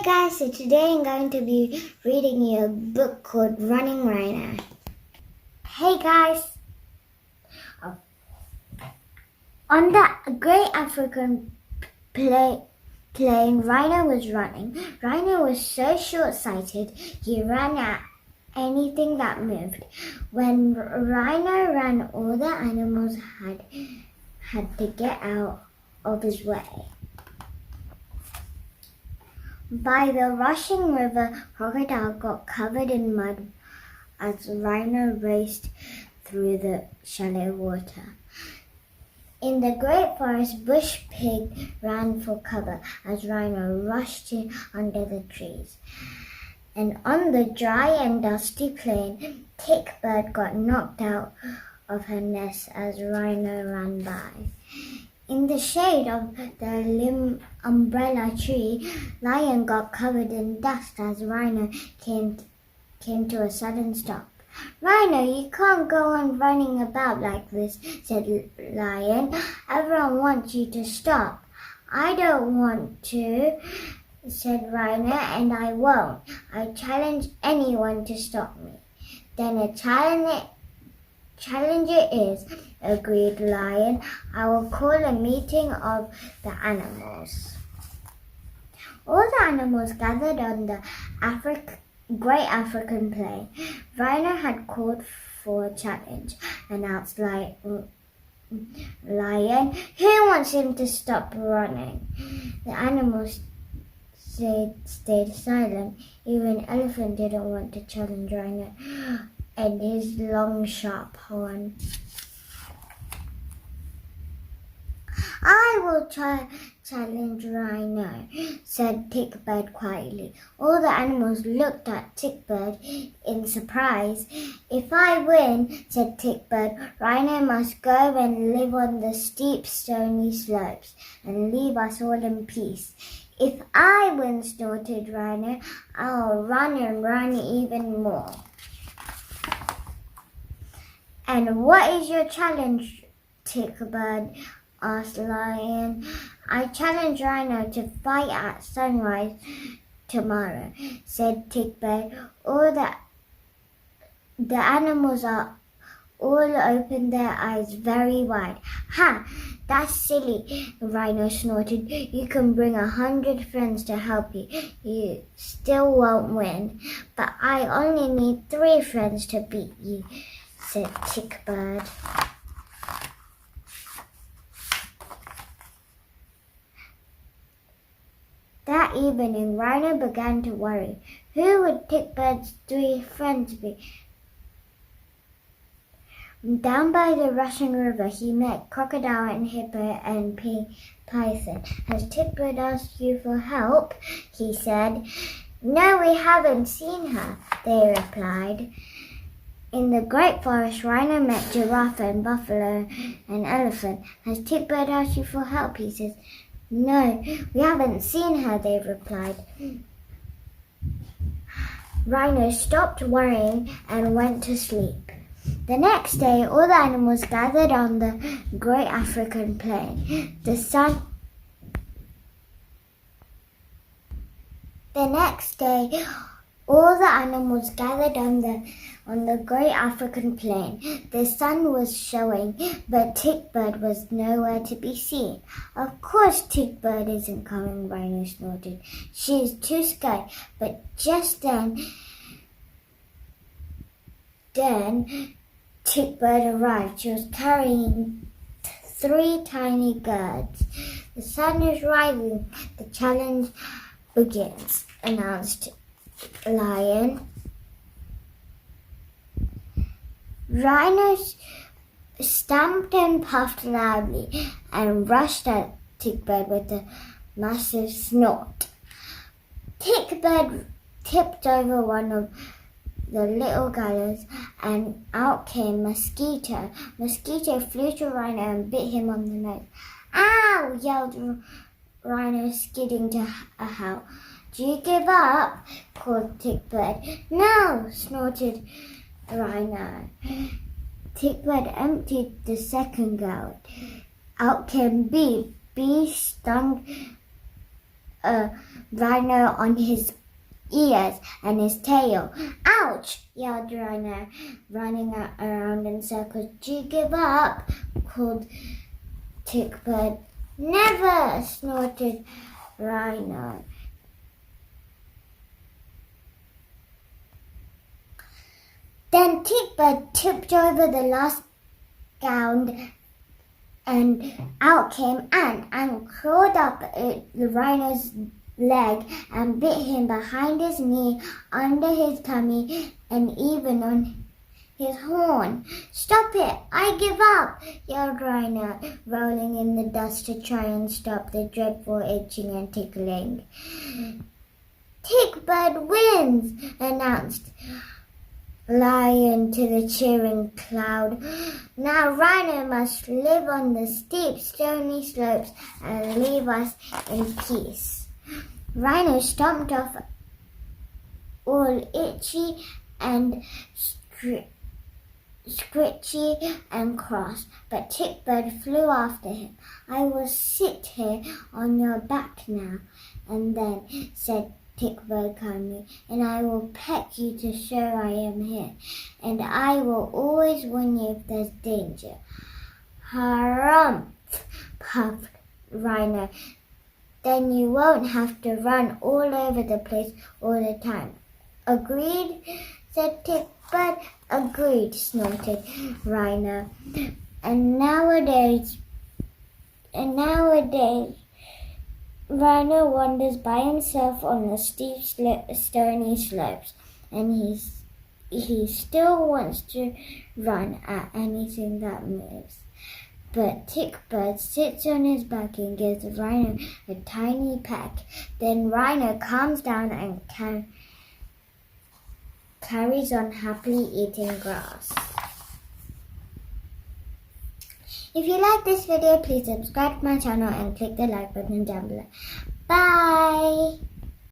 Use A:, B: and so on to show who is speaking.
A: guys, so today I'm going to be reading you a book called Running Rhino. Hey guys! On the great African plain, Rhino was running. Rhino was so short-sighted, he ran at anything that moved. When Rhino ran, all the animals had to get out of his way. By the rushing river, Crocodile got covered in mud as Rhino raced through the shallow water. In the great forest, Bush Pig ran for cover as Rhino rushed in under the trees. And on the dry and dusty plain, Tick Bird got knocked out of her nest as Rhino ran by. In the shade of the umbrella tree, Lion got covered in dust as Rhino came to a sudden stop. "Rhino, you can't go on running about like this," said Lion. "Everyone wants you to stop." "I don't want to," said Rhino, "and I won't. I challenge anyone to stop me." "Then a challenge it is," agreed Lion. "I will call a meeting of the animals." All the animals gathered on the great African plain. Rhino had called for a challenge, announced Lion. "Who wants him to stop running?" The animals stayed silent. Even Elephant didn't want to challenge Rhino and his long, sharp horn. "I will challenge Rhino," said Tick Bird quietly. All the animals looked at Tick Bird in surprise. "If I win," said Tick Bird, "Rhino must go and live on the steep, stony slopes and leave us all in peace." "If I win," snorted Rhino, "I'll run and run even more." "And what is your challenge, Tick Bird?" asked Lion. "I challenge Rhino to fight at sunrise tomorrow," said Tick Bird. All the animals all opened their eyes very wide. "Ha! That's silly," Rhino snorted. "You can bring 100 friends to help you. You still won't win." "But I only need 3 friends to beat you," said Tick Bird. That evening, Rhino began to worry. Who would Tick Bird's 3 friends be? Down by the rushing river, he met Crocodile and Hippo and Python. "Has Tick Bird asked you for help?" he said. "No, we haven't seen her," they replied. In the great forest, Rhino met Giraffe and Buffalo and Elephant. "Has Tick Bird asked you for help?" he said. "No, we haven't seen her," they replied. Rhino stopped worrying and went to sleep. The next day, all the animals gathered on the great African plain. The next day, all the animals gathered on the great African plain. The sun was showing, but Tick Bird was nowhere to be seen. "Of course Tick Bird isn't coming," Rhino snorted. "She's too scared." But just then Tick Bird arrived. She was carrying 3 tiny birds. "The sun is rising. The challenge begins," announced Lion. Rhino stamped and puffed loudly and rushed at Tick Bird with a massive snort. Tick Bird tipped over one of the little gallows and out came Mosquito. Mosquito flew to Rhino and bit him on the nose. "Ow!" yelled Rhino, skidding to a halt. "Do you give up?" called Tick Bird. "No!" snorted Rhino. Tick Bird emptied the second gallon. Out came Bee. Bee stung a rhino on his ears and his tail. Ouch! Yelled Rhino, running around in circles. Do you give up? Called Tickbird. Never! Snorted Rhino. Then Tickbird tipped over the last gown, and out came Ant and crawled up the rhino's leg and bit him behind his knee, under his tummy, and even on his horn. Stop it! I give up! Yelled Rhino, rolling in the dust to try and stop the dreadful itching and tickling. Tickbird wins! Announced Lion to the cheering crowd. Now Rhino must live on the steep, stony slopes and leave us in peace. Rhino stomped off, all itchy and scritchy and cross, but Tickbird flew after him. I will sit here on your back now, and then, said Tickbird calmly, and I will peck you to show I am here, and I will always warn you if there's danger. Harumph, puffed Rhino. Then you won't have to run all over the place all the time. Agreed? Said Tickbird. Agreed, snorted Rhino. And nowadays, Rhino wanders by himself on the steep, stony slopes, and he still wants to run at anything that moves. But Tickbird sits on his back and gives Rhino a tiny peck. Then Rhino calms down and carries on happily eating grass. If you like this video, please subscribe to my channel and click the like button down below. Bye!